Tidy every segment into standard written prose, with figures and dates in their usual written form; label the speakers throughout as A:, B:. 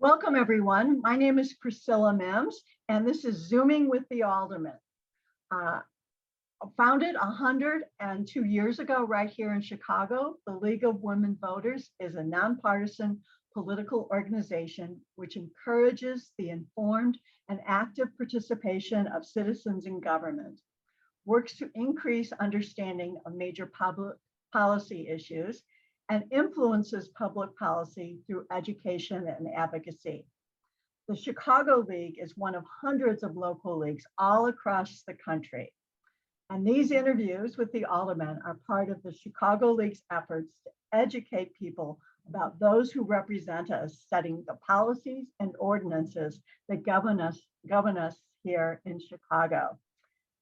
A: Welcome, everyone. My name is Priscilla Mims, and this is Zooming with the Alderman. Founded 102 years ago right here in Chicago, the League of Women Voters is a nonpartisan political organization which encourages the informed and active participation of citizens in government, works to increase understanding of major public policy issues, and influences public policy through education and advocacy. The Chicago League is one of hundreds of local leagues all across the country. And these interviews with the Alderman are part of the Chicago League's efforts to educate people about those who represent us, setting the policies and ordinances that govern us here in Chicago.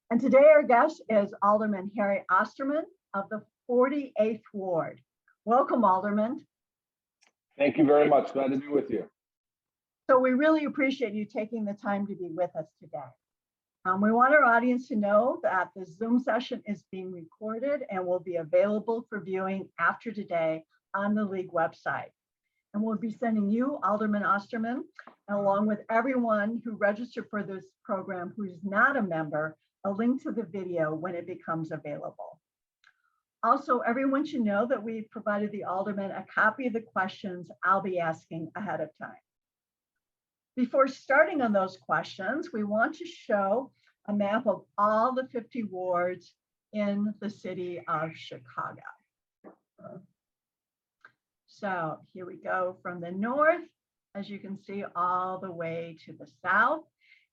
A: And today our guest is Alderman Harry Osterman of the 48th Ward. Welcome, Alderman.
B: Thank you very much. Glad to be with you.
A: So we really appreciate you taking the time to be with us today. We want our audience to know that the Zoom session is being recorded and will be available for viewing after today on the League website. And we'll be sending you, Alderman Osterman, along with everyone who registered for this program who's not a member, a link to the video when it becomes available. Also, everyone should know that we've provided the Alderman a copy of the questions I'll be asking ahead of time. Before starting on those questions, we want to show a map of all the 50 wards in the city of Chicago. So here we go from the north, as you can see, all the way to the south,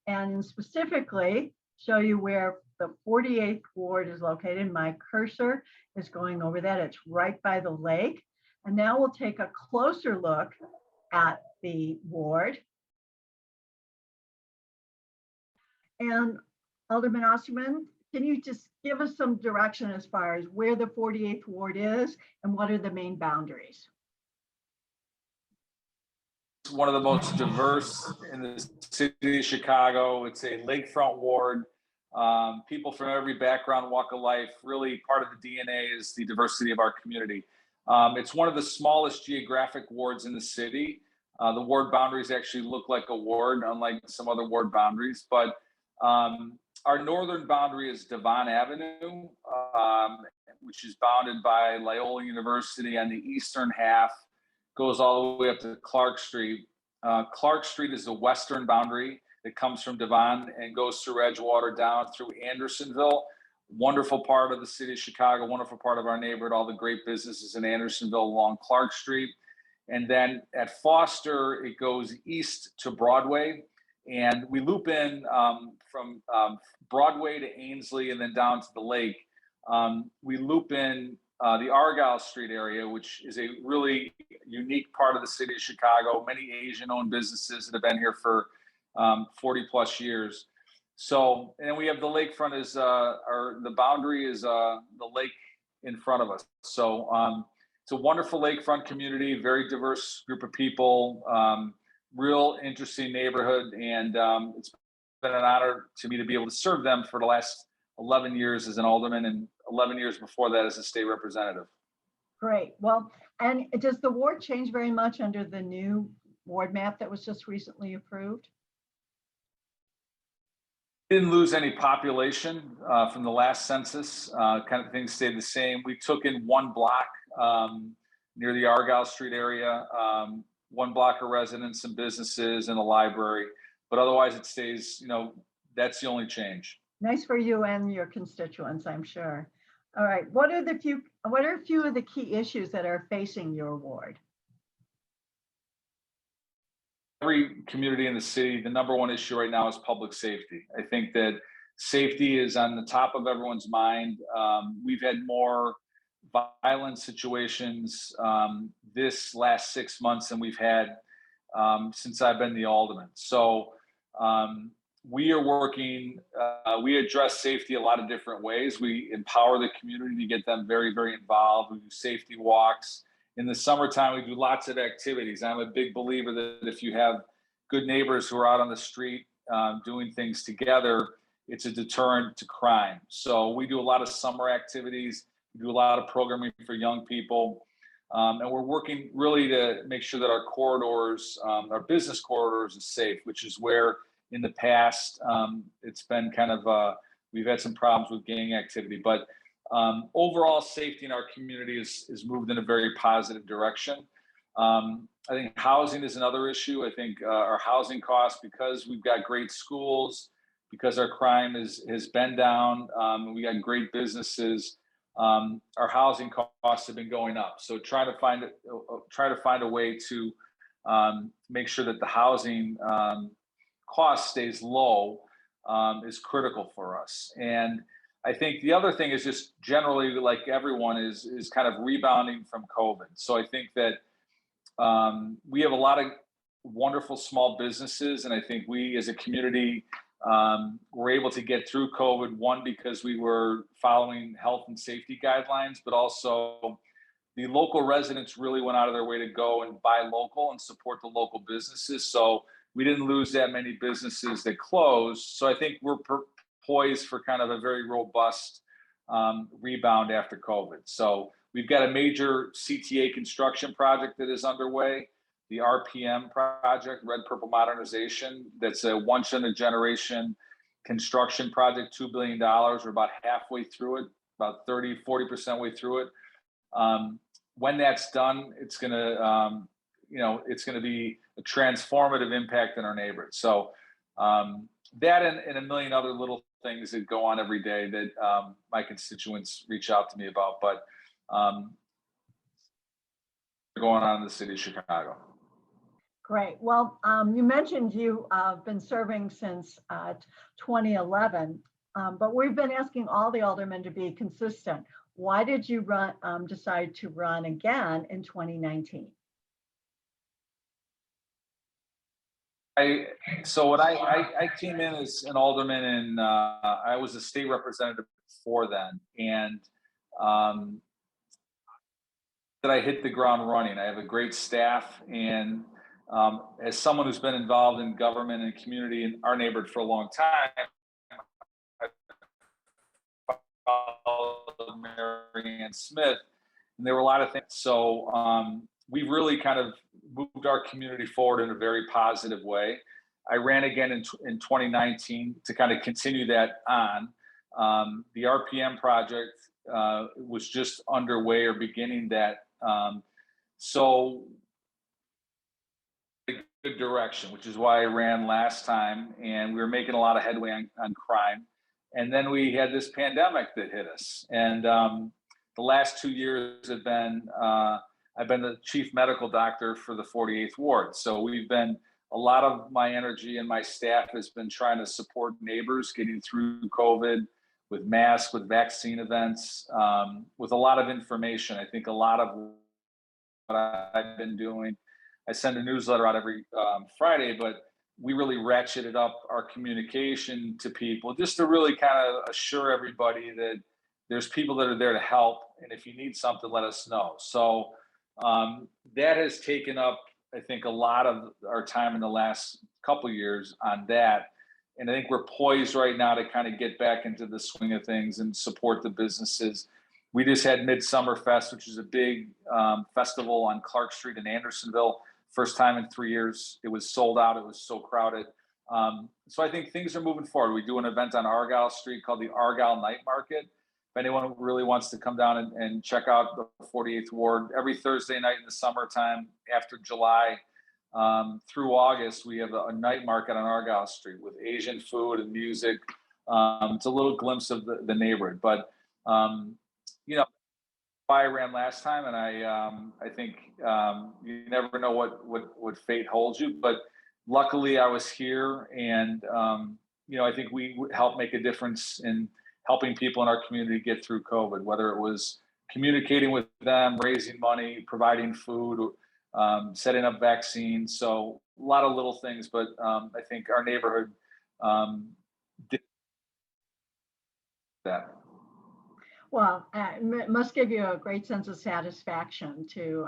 A: and specifically show you where the 48th ward is located. My cursor is going over that. It's right by the lake. And now we'll take a closer look at the ward. And Alderman Osterman, can you just give us some direction as far as where the 48th ward is and what are the main boundaries?
B: It's one of the most diverse in the city of Chicago. It's a lakefront ward. People from every background, walk of life. Really, part of the DNA is the diversity of our community. It's one of the smallest geographic wards in the city. The ward boundaries actually look like a ward, unlike some other ward boundaries. But our northern boundary is Devon Avenue, which is bounded by Loyola University on the eastern half, goes all the way up to Clark Street. Clark Street is the western boundary that comes from Devon and goes through Edgewater down through Andersonville. Wonderful part of the city of Chicago, wonderful part of our neighborhood, all the great businesses in Andersonville along Clark Street. And then at Foster, it goes east to Broadway. And we loop in from Broadway to Ainsley and then down to the lake. We loop in the Argyle Street area, which is a really unique part of the city of Chicago. Many Asian-owned businesses that have been here for 40 plus years. So, and then we have the lakefront is, the boundary is the lake in front of us. So it's a wonderful lakefront community, very diverse group of people, real interesting neighborhood. And it's been an honor to me to be able to serve them for the last 11 years as an alderman and 11 years before that as a state representative.
A: Great. Well, and does the ward change very much under the new ward map that was just recently approved?
B: Didn't lose any population from the last census. Kind of things stayed the same. We took in one block near the Argyle Street area, one block of residents and businesses and a library, but otherwise it stays, that's the only change.
A: Nice for you and your constituents, I'm sure. All right, what are a few of the key issues that are facing your ward?
B: Every community in the city, the number one issue right now is public safety. I think that safety is on the top of everyone's mind. We've had more violent situations this last 6 months than we've had since I've been the alderman. So we are working, we address safety a lot of different ways. We empower the community to get them very, very involved. We do safety walks. In the summertime, we do lots of activities. I'm a big believer that if you have good neighbors who are out on the street doing things together, it's a deterrent to crime. So we do a lot of summer activities. We do a lot of programming for young people. And we're working really to make sure that our corridors, our business corridors, is safe, which is where in the past it's been kind of we've had some problems with gang activity. But overall safety in our community is moved in a very positive direction. I think housing is another issue. I think our housing costs, because we've got great schools, because our crime has been down, we got great businesses. Our housing costs have been going up. So try to find a way to make sure that the housing cost stays low is critical for us. And I think the other thing is just generally, like everyone, is kind of rebounding from COVID. So I think that we have a lot of wonderful small businesses, and I think we as a community were able to get through COVID, one, because we were following health and safety guidelines, but also the local residents really went out of their way to go and buy local and support the local businesses. So we didn't lose that many businesses that closed. So I think we're poised for kind of a very robust rebound after COVID. So we've got a major CTA construction project that is underway, the RPM project, Red Purple Modernization. That's a once in a generation construction project, $2 billion. We're about halfway through it, about 40% way through it. When that's done, it's going to, it's going to be a transformative impact in our neighborhood. So that and a million other little things that go on every day that my constituents reach out to me about, but going on in the city of Chicago.
A: Great. Well, you mentioned you've been serving since 2011, but we've been asking all the aldermen to be consistent. Why did you decide to run again in 2019?
B: So when I came in as an alderman, and I was a state representative before then, and that I hit the ground running. I have a great staff, and as someone who's been involved in government and community in our neighborhood for a long time, I followed Mary Ann Smith, and there were a lot of things. So we really kind of moved our community forward in a very positive way. I ran again in 2019 to kind of continue that on. The RPM project was just underway or beginning that. So a good direction, which is why I ran last time, and we were making a lot of headway on crime. And then we had this pandemic that hit us. And the last 2 years have been, I've been the chief medical doctor for the 48th Ward. So a lot of my energy and my staff has been trying to support neighbors getting through COVID with masks, with vaccine events, with a lot of information. I think a lot of what I've been doing, I send a newsletter out every Friday, but we really ratcheted up our communication to people just to really kind of assure everybody that there's people that are there to help. And if you need something, let us know. So that has taken up, I think, a lot of our time in the last couple of years on that. And I think we're poised right now to kind of get back into the swing of things and support the businesses. We just had Midsummer Fest, which is a big festival on Clark Street in Andersonville. First time in 3 years. It was sold out. It was so crowded. So I think things are moving forward. We do an event on Argyle Street called the Argyle Night Market. If anyone really wants to come down and check out the 48th Ward, every Thursday night in the summertime after July through August, we have a night market on Argyle Street with Asian food and music. It's a little glimpse of the neighborhood, but I ran last time, and I think you never know what fate holds you. But luckily, I was here, and I think we helped make a difference in helping people in our community get through COVID. Whether it was communicating with them, raising money, providing food, setting up vaccines. So a lot of little things, but I think our neighborhood did that.
A: Well, it must give you a great sense of satisfaction to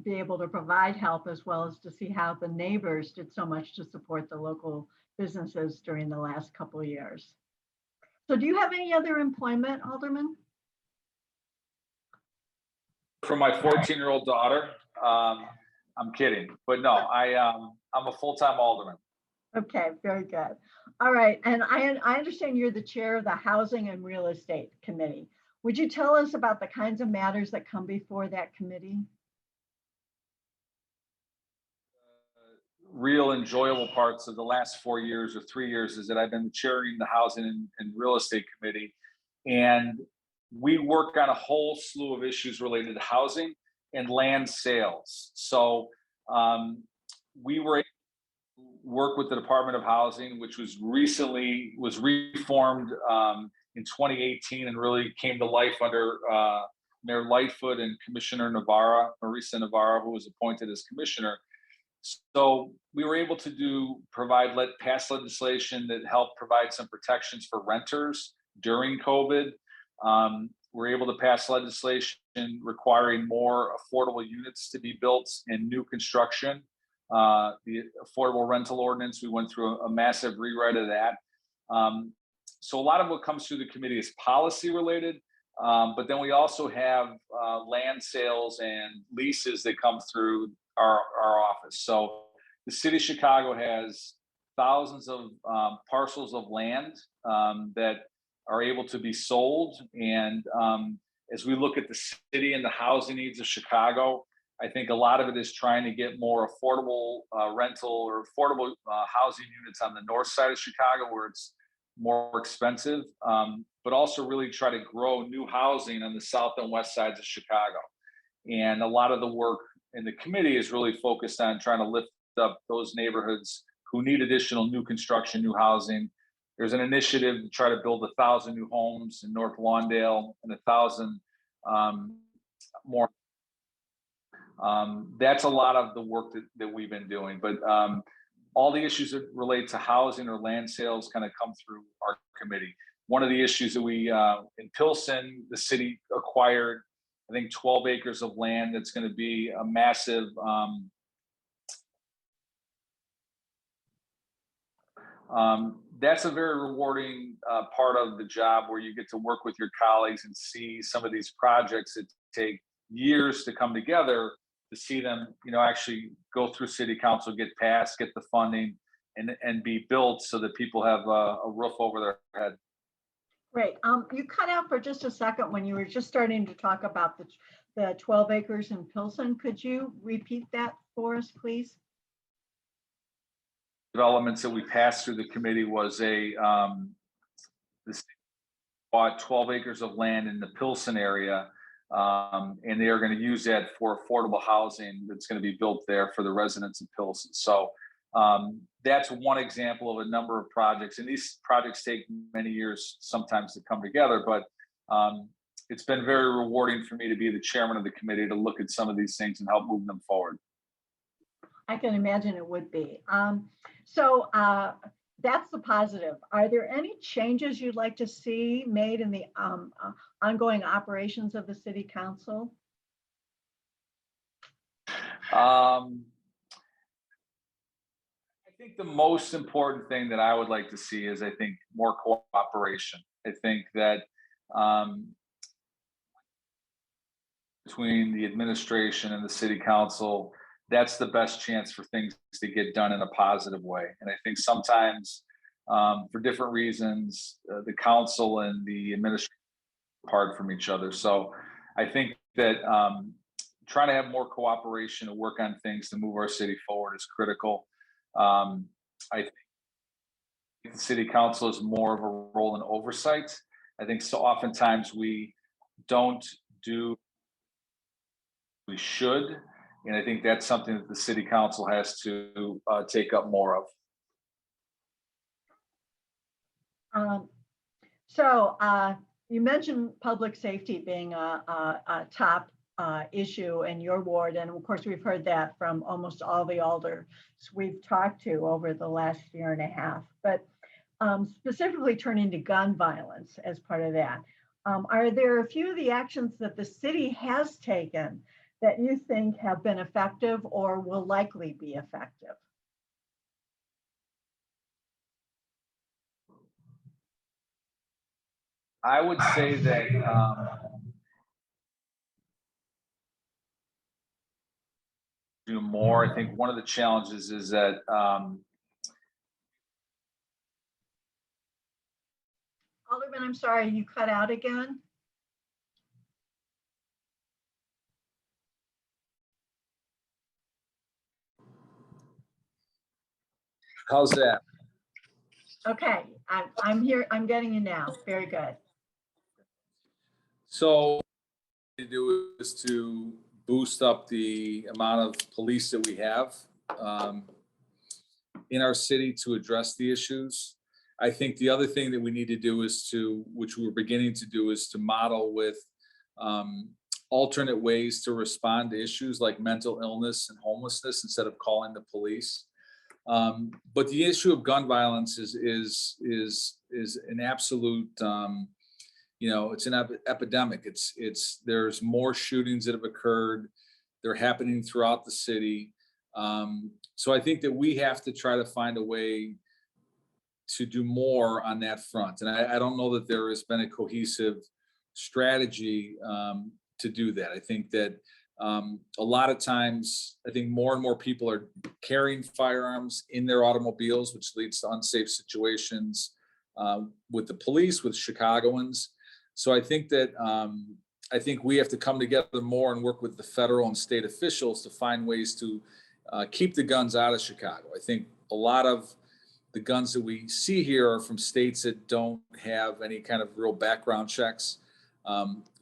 A: be able to provide help, as well as to see how the neighbors did so much to support the local businesses during the last couple of years. So do you have any other employment, Alderman?
B: for my 14-year-old daughter. I'm kidding, but no, I'm a full-time alderman.
A: Okay, very good. All right, and I understand you're the chair of the Housing and Real Estate Committee. Would you tell us about the kinds of matters that come before that committee?
B: Real enjoyable parts of the last 4 years or 3 years is that I've been chairing the Housing and Real Estate Committee, and we work on a whole slew of issues related to housing and land sales. So we were able to work with the Department of Housing, which was reformed in 2018 and really came to life under Mayor Lightfoot and Commissioner Navarra, Marisa Navarra, who was appointed as commissioner. So we were able to pass legislation that helped provide some protections for renters during COVID. We're able to pass legislation requiring more affordable units to be built in new construction. The affordable rental ordinance, we went through a massive rewrite of that. So a lot of what comes through the committee is policy related, but then we also have land sales and leases that come through our office. So the city of Chicago has thousands of parcels of land that are able to be sold. And as we look at the city and the housing needs of Chicago, I think a lot of it is trying to get more affordable rental or affordable housing units on the north side of Chicago where it's more expensive, but also really try to grow new housing on the south and west sides of Chicago. And a lot of the work in the committee is really focused on trying to lift up those neighborhoods who need additional new construction, new housing. There's an initiative to try to build 1,000 new homes in North Lawndale and 1,000 more. That's a lot of the work that we've been doing, but all the issues that relate to housing or land sales kind of come through our committee. One of the issues that we, in Pilsen, the city acquired, I think 12 acres of land that's going to be a massive that's a very rewarding part of the job where you get to work with your colleagues and see some of these projects that take years to come together, to see them, actually go through city council, get passed, get the funding, and be built so that people have a roof over their head.
A: Great. You cut out for just a second when you were just starting to talk about the 12 acres in Pilsen. Could you repeat that for us, please?
B: Developments that we passed through the committee was the city bought 12 acres of land in the Pilsen area, and they are going to use that for affordable housing that's going to be built there for the residents of Pilsen. So that's one example of a number of projects, and these projects take many years sometimes to come together, but it's been very rewarding for me to be the chairman of the committee to look at some of these things and help move them forward.
A: I can imagine it would be. So that's the positive. Are there any changes you'd like to see made in the ongoing operations of the city council?
B: I think the most important thing that I would like to see is, I think, more cooperation. I think that between the administration and the city council, that's the best chance for things to get done in a positive way. And I think sometimes for different reasons, the council and the administration are apart from each other. So I think that trying to have more cooperation and work on things to move our city forward is critical. I think the city council is more of a role in oversight. I think so oftentimes we don't do we should. And I think that's something that the city council has to take up more of.
A: You mentioned public safety being a top issue in your ward. And of course, we've heard that from almost all the alders we've talked to over the last year and a half. But specifically turning to gun violence as part of that, are there a few of the actions that the city has taken that you think have been effective or will likely be effective?
B: I would say that more. I think one of the challenges is that
A: Alderman, I'm sorry, you cut out again.
B: how's that?
A: Okay, I'm here. I'm getting you now. Very good.
B: So what to do is to boost up the amount of police that we have in our city to address the issues. I think the other thing that we need to do is to, which we're beginning to do, is to model with alternate ways to respond to issues like mental illness and homelessness instead of calling the police. But the issue of gun violence is an absolute, it's an epidemic. There's more shootings that have occurred. They're happening throughout the city. So I think that we have to try to find a way to do more on that front. And I don't know that there has been a cohesive strategy to do that. I think that a lot of times, I think more and more people are carrying firearms in their automobiles, which leads to unsafe situations with the police, with Chicagoans. So I think that we have to come together more and work with the federal and state officials to find ways to keep the guns out of Chicago. I think a lot of the guns that we see here are from states that don't have any kind of real background checks.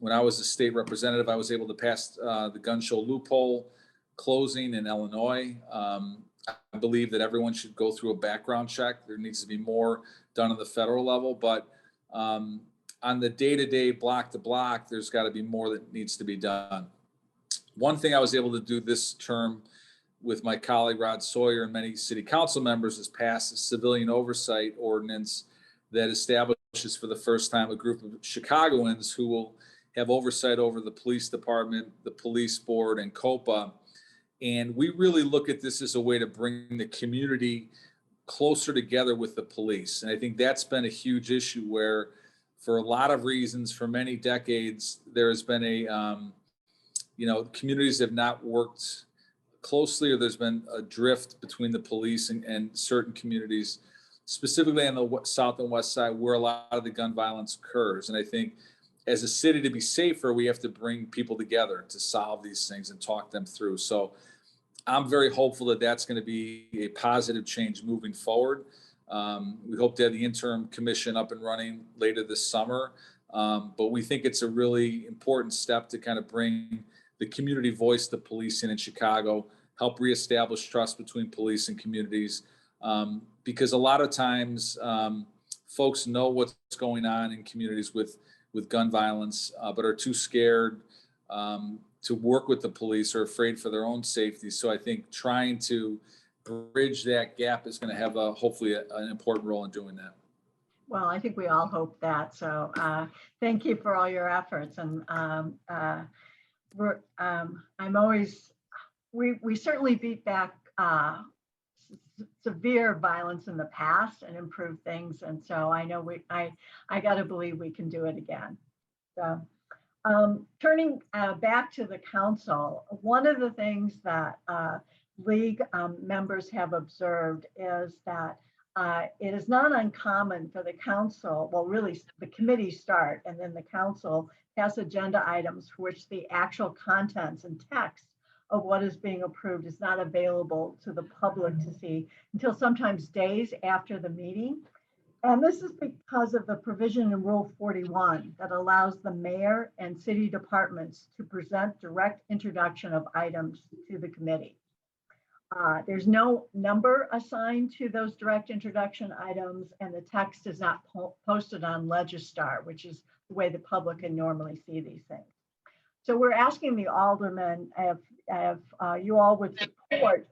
B: When I was a state representative, I was able to pass the gun show loophole closing in Illinois. I believe that everyone should go through a background check. There needs to be more done on the federal level, but on the day-to-day, block-to-block, there's got to be more that needs to be done. One thing I was able to do this term with my colleague Rod Sawyer and many city council members is pass a civilian oversight ordinance that establishes for the first time a group of Chicagoans who will have oversight over the police department, the police board, and COPA. And we really look at this as a way to bring the community closer together with the police. And I think that's been a huge issue where, for a lot of reasons, for many decades, there has been communities have not worked closely, or there's been a drift between the police and certain communities, specifically on the south and west side where a lot of the gun violence occurs. And I think as a city, to be safer, we have to bring people together to solve these things and talk them through. So I'm very hopeful that that's going to be a positive change moving forward. We hope to have the interim commission up and running later this summer. But we think it's a really important step to kind of bring the community voice to policing in Chicago, help reestablish trust between police and communities. Because a lot of times folks know what's going on in communities with gun violence, but are too scared to work with the police or afraid for their own safety. So I think trying to bridge that gap is going to have hopefully an important role in doing that.
A: Well, I think we all hope that. So thank you for all your efforts. And we certainly beat back severe violence in the past and improved things. And so I know I got to believe we can do it again. So turning back to the council, one of the things that League members have observed is that it is not uncommon for the council, well, really the committee start and then the council pass agenda items for which the actual contents and text of what is being approved is not available to the public to see until sometimes days after the meeting. And this is because of the provision in Rule 41 that allows the mayor and city departments to present direct introduction of items to the committee. There's no number assigned to those direct introduction items, and the text is not posted on Legistar, which is the way the public can normally see these things. So we're asking the aldermen if you all would support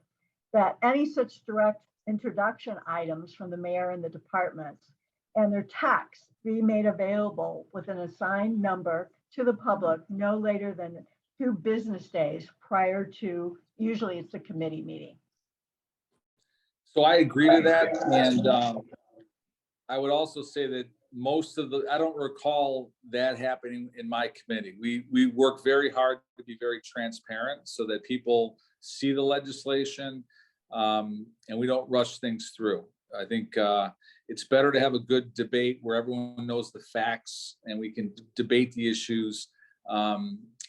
A: that any such direct introduction items from the mayor and the departments and their text be made available with an assigned number to the public no later than 2 business days prior to, usually it's a committee meeting.
B: So I agree to that. And I would also say that I don't recall that happening in my committee. We work very hard to be very transparent so that people see the legislation, and we don't rush things through. I think it's better to have a good debate where everyone knows the facts and we can debate the issues.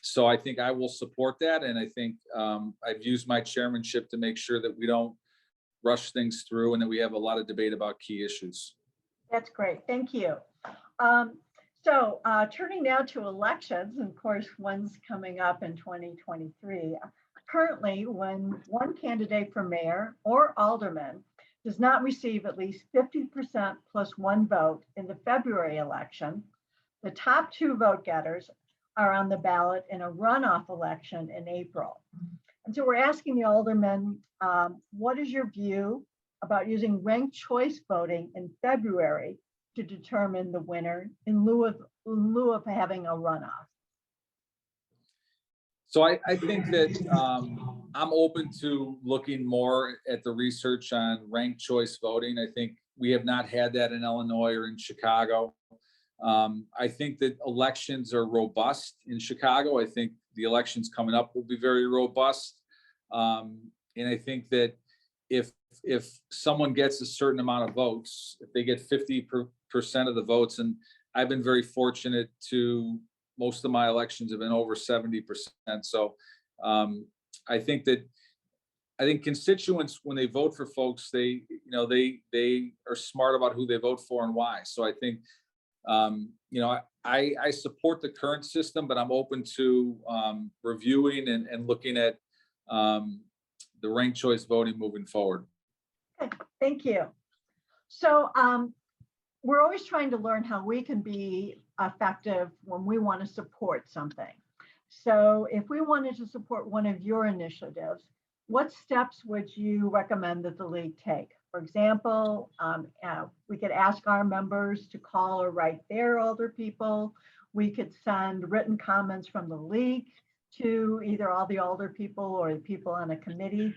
B: So I think I will support that. And I think I've used my chairmanship to make sure that we don't rush things through and that we have a lot of debate about key issues.
A: That's great. Thank you. Turning now to elections, and of course, one's coming up in 2023. Currently, when one candidate for mayor or alderman does not receive at least 50% plus one vote in the February election, the top two vote getters are on the ballot in a runoff election in April. And so we're asking the aldermen, what is your view about using ranked choice voting in February to determine the winner in lieu of having a runoff?
B: So I think that I'm open to looking more at the research on ranked choice voting. I think we have not had that in Illinois or in Chicago. I think that elections are robust in Chicago. I think the elections coming up will be very robust. And I think that if someone gets a certain amount of votes, if they get 50% of the votes, and I've been very fortunate to, most of my elections have been over 70%. So I think constituents, when they vote for folks, they are smart about who they vote for and why. So I think, I support the current system, but I'm open to reviewing and looking at the ranked choice voting moving forward.
A: Okay, thank you. So we're always trying to learn how we can be effective when we want to support something. So if we wanted to support one of your initiatives, what steps would you recommend that the league take? For example, we could ask our members to call or write their older people. We could send written comments from the league to either all the older people or the people on a committee,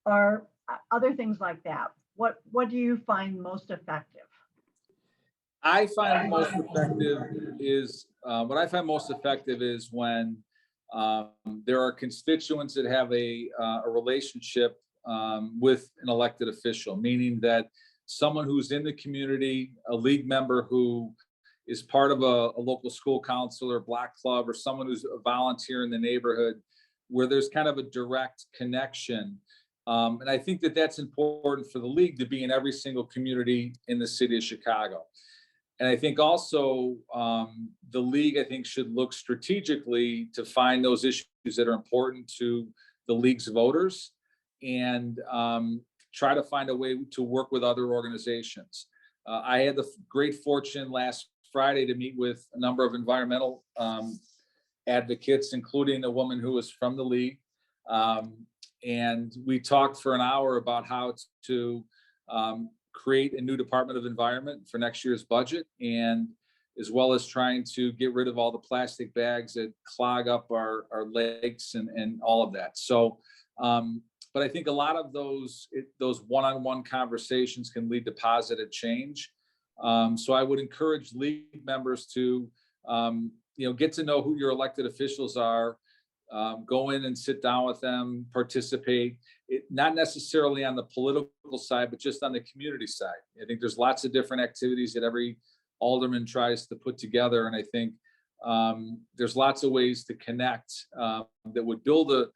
A: or other things like that. What do you find most effective?
B: I find most effective is what I find most effective is when there are constituents that have a relationship with an elected official, meaning that someone who's in the community, a league member who is part of a local school council or block club, or someone who's a volunteer in the neighborhood, where there's kind of a direct connection. And I think that that's important for the league to be in every single community in the city of Chicago. And I think also the league, I think, should look strategically to find those issues that are important to the league's voters and try to find a way to work with other organizations. I had the great fortune last Friday to meet with a number of environmental advocates, including a woman who was from the league. And we talked for an hour about how to create a new Department of Environment for next year's budget, and as well as trying to get rid of all the plastic bags that clog up our lakes and all of that. So, but I think a lot of those one-on-one conversations can lead to positive change. So I would encourage league members to, get to know who your elected officials are, go in and sit down with them, participate, not necessarily on the political side, but just on the community side. I think there's lots of different activities that every alderman tries to put together. And I think there's lots of ways to connect that would build a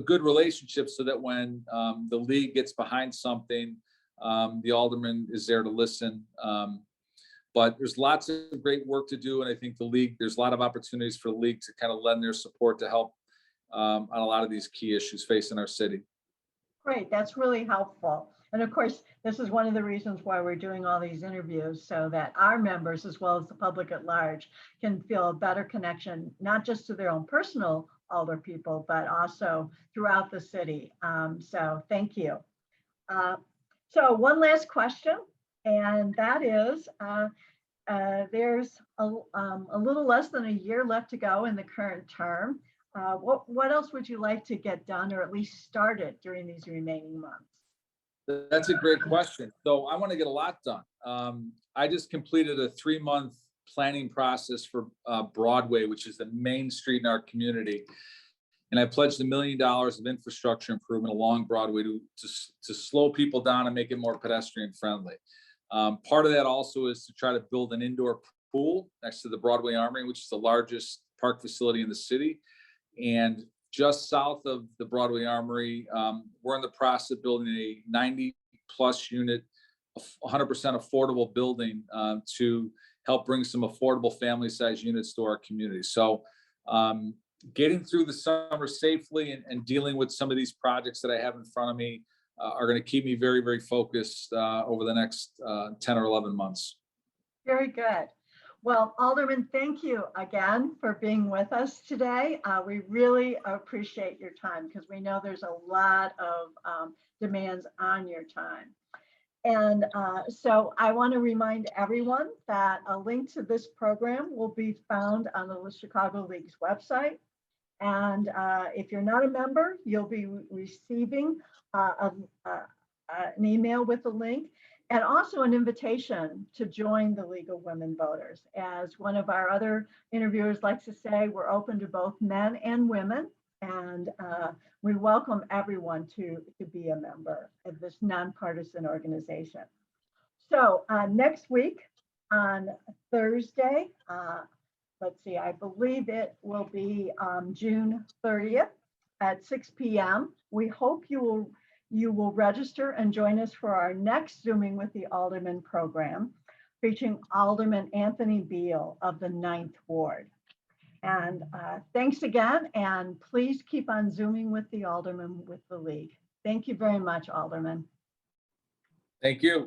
B: good relationship so that when the league gets behind something, the alderman is there to listen. But there's lots of great work to do. And I think there's a lot of opportunities for the league to kind of lend their support to help on a lot of these key issues facing our city.
A: Great, that's really helpful. And of course, this is one of the reasons why we're doing all these interviews, so that our members, as well as the public at large, can feel a better connection, not just to their own personal older people, but also throughout the city. So thank you. So one last question, and that is, there's a little less than a year left to go in the current term. What else would you like to get done, or at least started, during these remaining months?
C: That's a great question. So I want to get a lot done. I just completed a 3-month planning process for Broadway, which is the main street in our community. And I pledged $1 million of infrastructure improvement along Broadway to slow people down and make it more pedestrian friendly. Part of that also is to try to build an indoor pool next to the Broadway Armory, which is the largest park facility in the city. And just south of the Broadway Armory, we're in the process of building a 90+ unit, 100% affordable building to help bring some affordable family size units to our community. So getting through the summer safely and dealing with some of these projects that I have in front of me are going to keep me very, very focused over the next 10 or 11 months.
A: Very good. Well, Alderman, thank you again for being with us today. We really appreciate your time because we know there's a lot of demands on your time. And so I want to remind everyone that a link to this program will be found on the Chicago League's website. And if you're not a member, you'll be receiving an email with the link and also an invitation to join the League of Women Voters. As one of our other interviewers likes to say, we're open to both men and women, and we welcome everyone to be a member of this nonpartisan organization. So next week on Thursday, let's see, I believe it will be June 30th at 6 p.m. We hope you will register and join us for our next Zooming with the Alderman program, featuring Alderman Anthony Beal of the 9th Ward. And thanks again, and please keep on Zooming with the Alderman with the League. Thank you very much, Alderman.
C: Thank you.